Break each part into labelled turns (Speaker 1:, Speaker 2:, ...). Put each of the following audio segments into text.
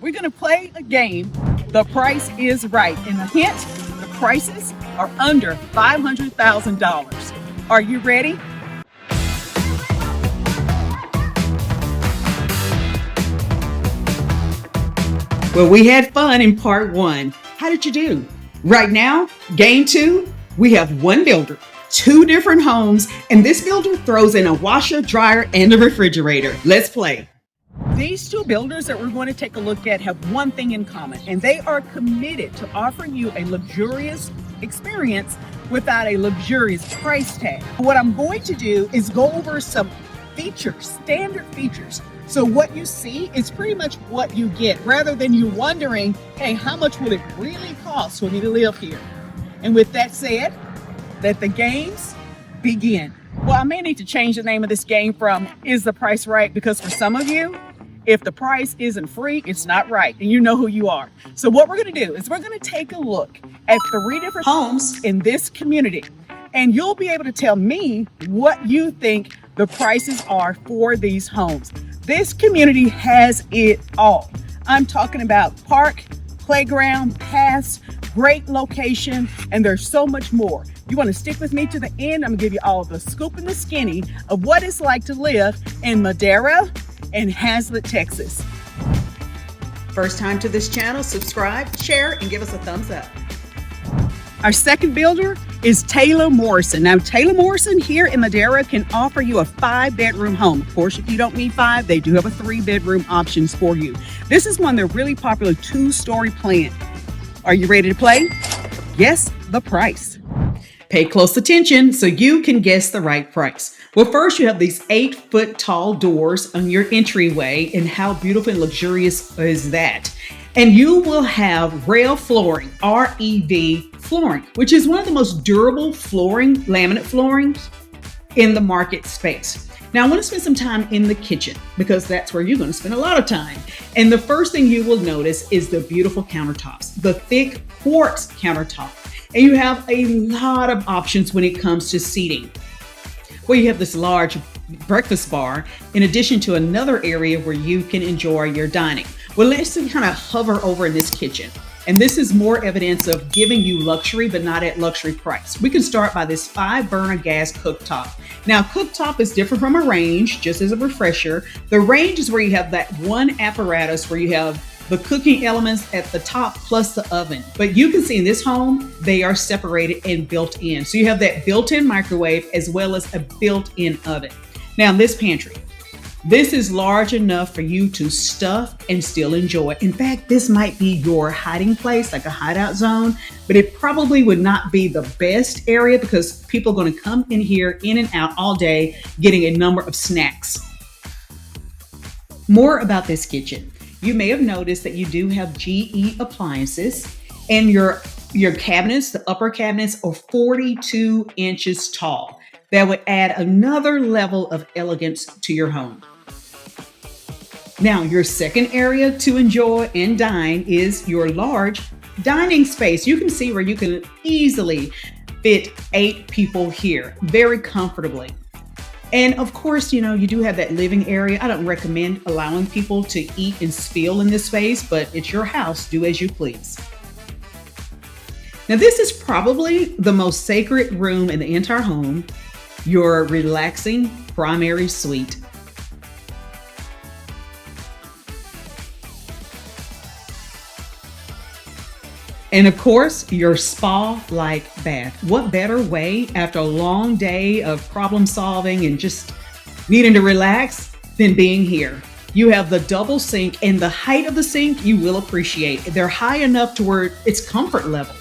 Speaker 1: we're going to play a game. The Price is Right. And the hint, the prices are under $500,000. Are you ready? Well, we had fun in part one. How did you do? Right now, game two, we have one builder, two different homes, and this builder throws in a washer, dryer, and a refrigerator. Let's play. These two builders that we're going to take a look at have one thing in common, and they are committed to offering you a luxurious experience without a luxurious price tag. What I'm going to do is go over some features, standard features. So what you see is pretty much what you get, rather than you wondering, hey, how much will it really cost for me to live here? And with that said, let the games begin. Well, I may need to change the name of this game from Is the Price Right? Because for some of you, if the price isn't free, it's not right, and you know who you are. So what we're gonna do is we're gonna take a look at 3 different homes in this community, and you'll be able to tell me what you think the prices are for these homes. This community has it all. I'm talking about park, playground, paths, great location, and there's so much more. You want to stick with me to the end? I'm gonna give you all the scoop and the skinny of what it's like to live in Madera and Haslet, Texas. First time to this channel, subscribe, share, and give us a thumbs up. Our second builder is Taylor Morrison. Now, Taylor Morrison here in Madera can offer you a 5-bedroom home. Of course, if you don't need 5, they do have a 3-bedroom options for you. This is one of their really popular 2-story plan. Are you ready to play? Guess the price. Pay close attention so you can guess the right price. Well, first you have these 8-foot tall doors on your entryway, and how beautiful and luxurious is that? And you will have rail flooring, REV flooring, which is one of the most durable flooring, laminate floorings in the market space. Now I want to spend some time in the kitchen because that's where you're going to spend a lot of time. And the first thing you will notice is the beautiful countertops, the thick quartz countertop. And you have a lot of options when it comes to seating. Well, you have this large breakfast bar in addition to another area where you can enjoy your dining. Well, let's kind of hover over in this kitchen. And this is more evidence of giving you luxury, but not at luxury price. We can start by this 5-burner gas cooktop. Now, cooktop is different from a range, just as a refresher. The range is where you have that one apparatus where you have the cooking elements at the top plus the oven. But you can see in this home, they are separated and built in. So you have that built-in microwave as well as a built-in oven. Now, this pantry. This is large enough for you to stuff and still enjoy. In fact, this might be your hiding place, like a hideout zone, but it probably would not be the best area because people are going to come in here, in and out all day, getting a number of snacks. More about this kitchen. You may have noticed that you do have GE appliances, and your cabinets, the upper cabinets, are 42 inches tall. That would add another level of elegance to your home. Now, your second area to enjoy and dine is your large dining space. You can see where you can easily fit 8 people here very comfortably. And of course, you know, you do have that living area. I don't recommend allowing people to eat and spill in this space, but it's your house. Do as you please. Now, this is probably the most sacred room in the entire home, your relaxing primary suite. And of course, your spa-like bath. What better way after a long day of problem solving and just needing to relax than being here? You have the double sink, and the height of the sink you will appreciate. They're high enough to where it's comfort level.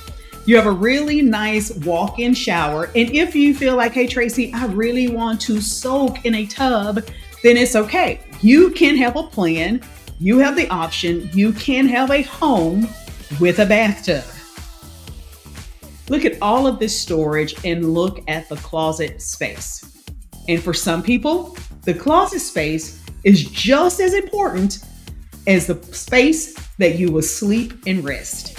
Speaker 1: You have a really nice walk-in shower. And if you feel like, hey, Tracy, I really want to soak in a tub, then it's okay. You can have a plan. You have the option. You can have a home with a bathtub. Look at all of this storage and look at the closet space. And for some people, the closet space is just as important as the space that you will sleep and rest.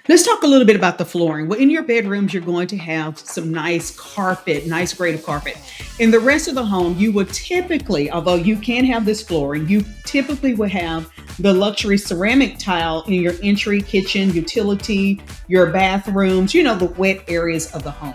Speaker 1: Let's talk a little bit about the flooring. Well, in your bedrooms, you're going to have some nice carpet, nice grade of carpet. In the rest of the home, you would typically, although you can have this flooring, you typically would have the luxury ceramic tile in your entry, kitchen, utility, your bathrooms, the wet areas of the home.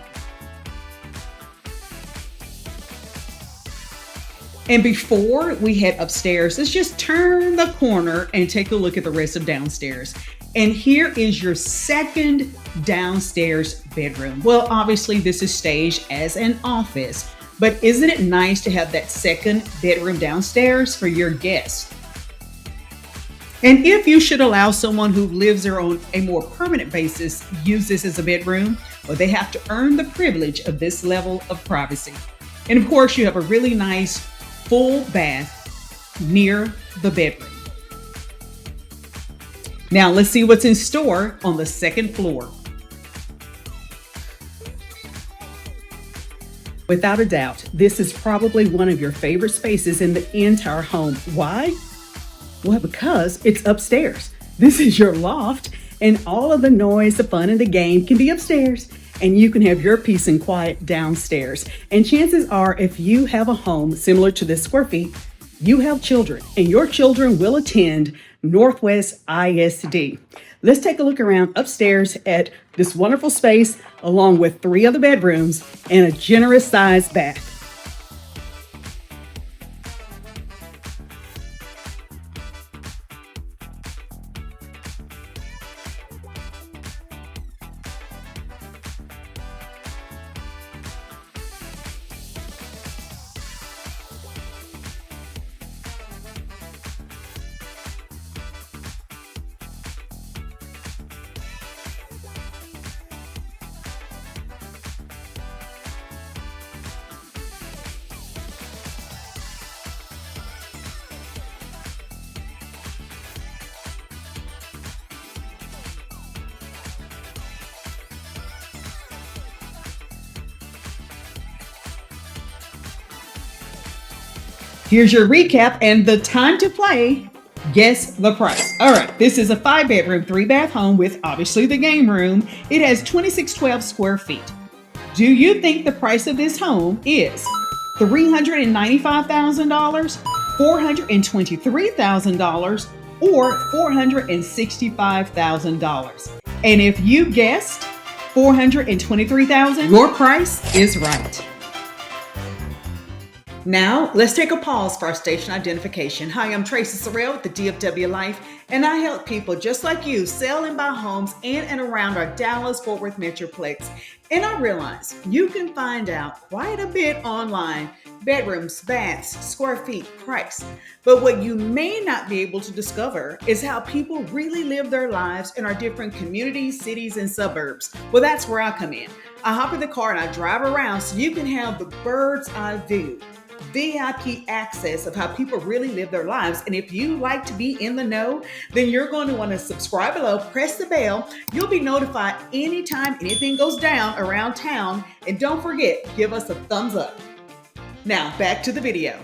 Speaker 1: And before we head upstairs, let's just turn the corner and take a look at the rest of downstairs. And here is your second downstairs bedroom. Well, obviously this is staged as an office, but isn't it nice to have that second bedroom downstairs for your guests? And if you should allow someone who lives there on a more permanent basis use this as a bedroom, well, they have to earn the privilege of this level of privacy. And of course, you have a really nice full bath near the bedroom. Now let's see what's in store on the second floor. Without a doubt, this is probably one of your favorite spaces in the entire home. Why? Well, because it's upstairs. This is your loft, and all of the noise, the fun, and the game can be upstairs, and you can have your peace and quiet downstairs. And chances are, if you have a home similar to this square feet, you have children, and your children will attend Northwest ISD. Let's take a look around upstairs at this wonderful space, along with 3 other bedrooms and a generous sized bath. Here's your recap and the time to play. Guess the price. All right, this is a 5-bedroom, 3-bath home with obviously the game room. It has 2612 square feet. Do you think the price of this home is $395,000, $423,000, or $465,000? And if you guessed $423,000, your price is right. Now, let's take a pause for our station identification. Hi, I'm Tracy Sorrell with the DFW Life, and I help people just like you sell and buy homes in and around our Dallas-Fort Worth Metroplex. And I realize you can find out quite a bit online: bedrooms, baths, square feet, price. But what you may not be able to discover is how people really live their lives in our different communities, cities, and suburbs. Well, that's where I come in. I hop in the car and I drive around so you can have the bird's eye view, VIP access of how people really live their lives. And if you like to be in the know, then you're going to want to subscribe below, press the bell. You'll be notified anytime anything goes down around town. And don't forget, give us a thumbs up. Now back to the video.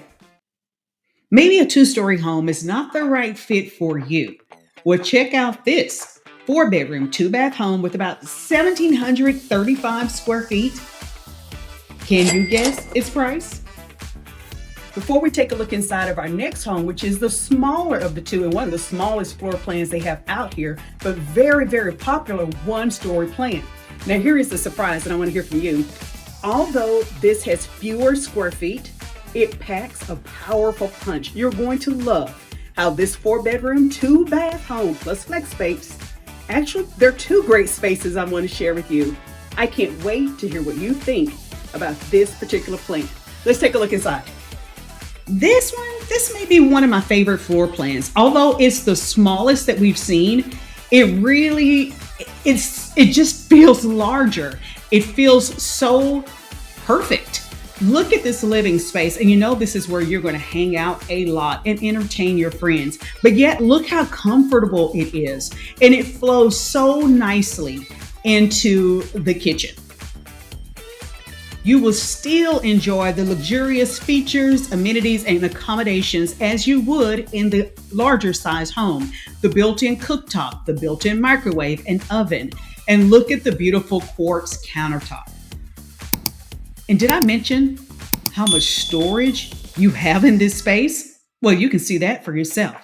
Speaker 1: Maybe a 2-story home is not the right fit for you. Well, check out this 4-bedroom, 2-bath home with about 1,735 square feet. Can you guess its price? Before we take a look inside of our next home, which is the smaller of the two and one of the smallest floor plans they have out here, but very, very popular 1-story plan. Now here is the surprise, and I want to hear from you. Although this has fewer square feet, it packs a powerful punch. You're going to love how this 4-bedroom, 2-bath home plus flex space, actually, there are 2 great spaces I want to share with you. I can't wait to hear what you think about this particular plan. Let's take a look inside. This may be one of my favorite floor plans. Although it's the smallest that we've seen, it just feels larger. It feels so perfect. Look at this living space, and this is where you're going to hang out a lot and entertain your friends. But yet, look how comfortable it is, and it flows so nicely into the kitchen. you will still enjoy the luxurious features, amenities, and accommodations as you would in the larger size home. The built-in cooktop, the built-in microwave and oven, and look at the beautiful quartz countertop. And did I mention how much storage you have in this space? Well, you can see that for yourself.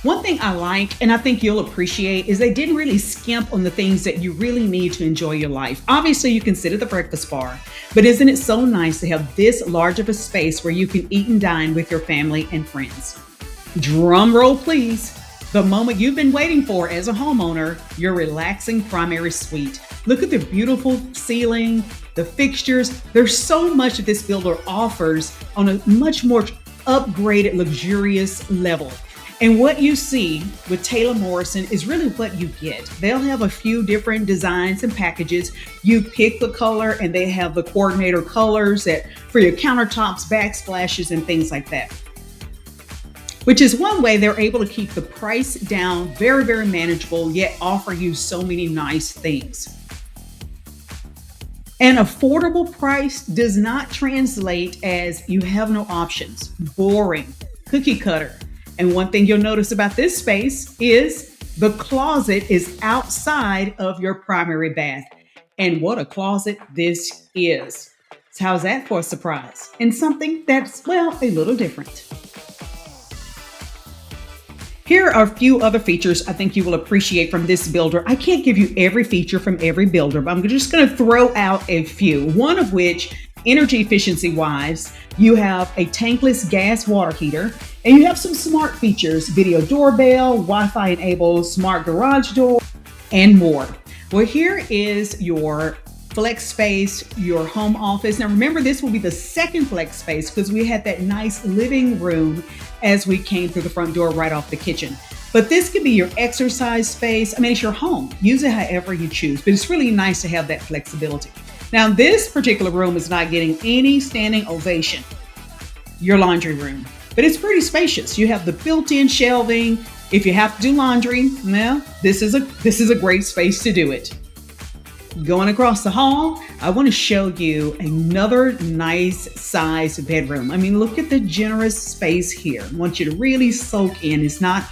Speaker 1: One thing I like, and I think you'll appreciate, is they didn't really skimp on the things that you really need to enjoy your life. Obviously, you consider the breakfast bar, but isn't it so nice to have this large of a space where you can eat and dine with your family and friends? Drum roll, please. The moment you've been waiting for as a homeowner, your relaxing primary suite. Look at the beautiful ceiling, the fixtures. There's so much that this builder offers on a much more upgraded, luxurious level. And what you see with Taylor Morrison is really what you get. They'll have a few different designs and packages. You pick the color and they have the coordinator colors that for your countertops, backsplashes, and things like that. Which is one way they're able to keep the price down, very, very manageable, yet offer you so many nice things. An affordable price does not translate as you have no options, boring, cookie cutter. And one thing you'll notice about this space is the closet is outside of your primary bath. And what a closet this is. So how's that for a surprise? And something that's, well, a little different. Here are a few other features I think you will appreciate from this builder. I can't give you every feature from every builder, but I'm just going to throw out a few. One of which, energy efficiency wise, you have a tankless gas water heater, and you have some smart features, video doorbell, Wi-Fi enabled smart garage door, and more. Well, here is your flex space, your home office. Now remember, this will be the second flex space because we had that nice living room as we came through the front door right off the kitchen. But this could be your exercise space. I mean, it's your home. Use it however you choose, but it's really nice to have that flexibility. Now, this particular room is not getting any standing ovation, your laundry room, but it's pretty spacious. You have the built-in shelving. If you have to do laundry, well, this is a great space to do it. Going across the hall, I want to show you another nice size bedroom. I mean, look at the generous space here. I want you to really soak in. It's not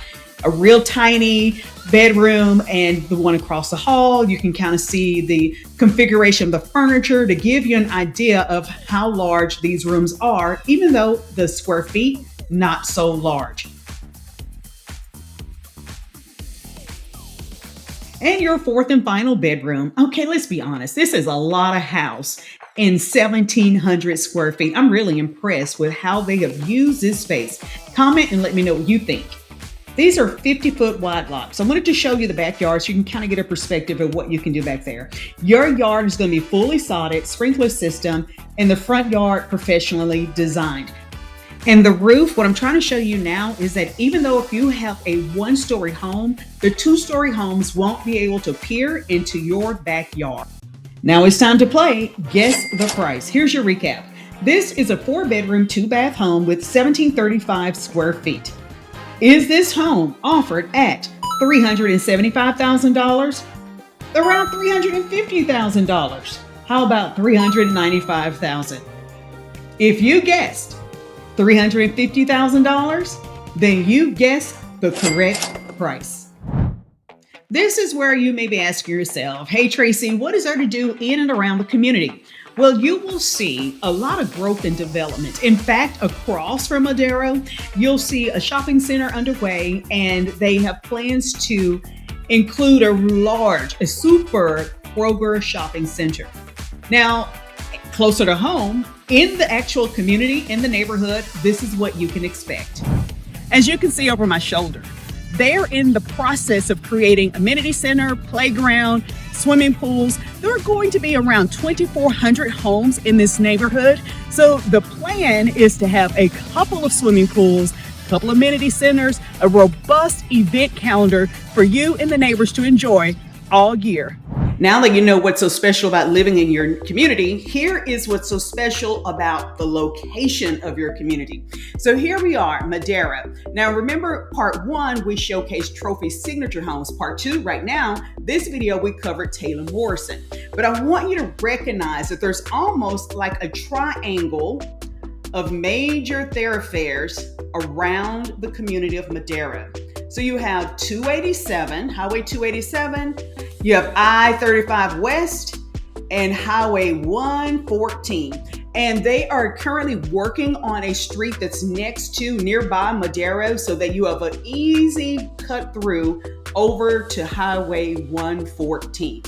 Speaker 1: a real tiny bedroom, and the one across the hall, you can kind of see the configuration of the furniture to give you an idea of how large these rooms are, even though the square feet, not so large. And your fourth and final bedroom. Okay, let's be honest. This is a lot of house in 1,700 square feet. I'm really impressed with how they have used this space. Comment and let me know what you think. These are 50-foot wide lots. I wanted to show you the backyard so you can kind of get a perspective of what you can do back there. Your yard is going to be fully sodded, sprinkler system, and the front yard professionally designed. And the roof, what I'm trying to show you now is that even though if you have a one-story home, the two-story homes won't be able to peer into your backyard. Now it's time to play Guess the Price. Here's your recap. This is a 4-bedroom, 2-bath home with 1,735 square feet. Is this home offered at $375,000? Around $350,000? How about $395,000? If you guessed $350,000, then you guessed the correct price. This is where you may be asking yourself, hey Tracy, what is there to do in and around the community? Well, you will see a lot of growth and development. In fact, across from Madero, you'll see a shopping center underway, and they have plans to include a super Kroger shopping center. Now, closer to home, in the actual community, in the neighborhood, this is what you can expect. As you can see over my shoulder, they're in the process of creating amenity center, playground, swimming pools. There are going to be around 2,400 homes in this neighborhood. So the plan is to have a couple of swimming pools,
Speaker 2: couple amenity centers, a robust event calendar for you and the neighbors to enjoy all year.
Speaker 1: Now that you know what's so special about living in your community, here is what's so special about the location of your community. So here we are, Madera. Now remember, part one, we showcased trophy signature homes. Part two, right now, this video, we covered Taylor Morrison. But I want you to recognize that there's almost like a triangle of major thoroughfares around the community of Madera. So you have 287, Highway 287, you have I-35 West and Highway 114. And they are currently working on a street that's next to nearby Madero so that you have an easy cut through over to Highway 114.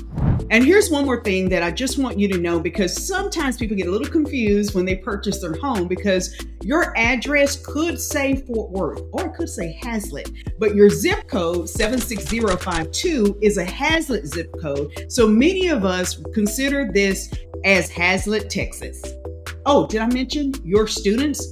Speaker 1: And here's one more thing that I just want you to know, because sometimes people get a little confused when they purchase their home because your address could say Fort Worth or it could say Haslet, but your zip code 76052 is a Haslet zip code. So many of us consider this as Haslet, Texas. Oh, did I mention your students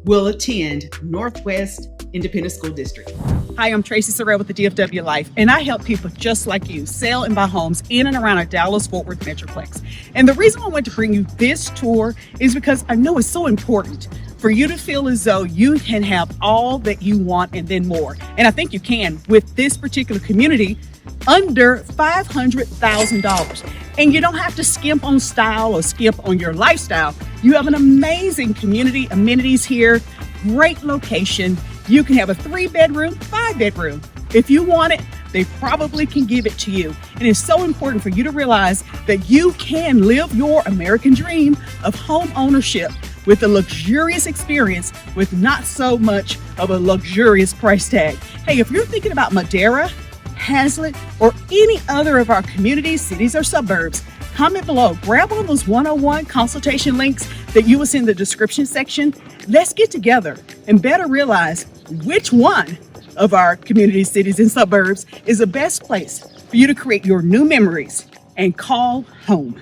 Speaker 1: will attend Northwest Independent School District?
Speaker 2: Hi, I'm Tracy Sorrell with the DFW Life, and I help people just like you sell and buy homes in and around our Dallas-Fort Worth Metroplex. And the reason I want to bring you this tour is because I know it's so important for you to feel as though you can have all that you want and then more. And I think you can with this particular community under $500,000. And you don't have to skimp on style or skimp on your lifestyle. You have an amazing community, amenities here, great location. You can have a 3-bedroom, 5-bedroom. If you want it, they probably can give it to you. And it's so important for you to realize that you can live your American dream of home ownership with a luxurious experience with not so much of a luxurious price tag. Hey, if you're thinking about Madera, Haslet, or any other of our communities, cities, or suburbs, comment below. Grab one of those 101 consultation links that you will see in the description section. Let's get together and better realize which one of our communities, cities, and suburbs is the best place for you to create your new memories and call home.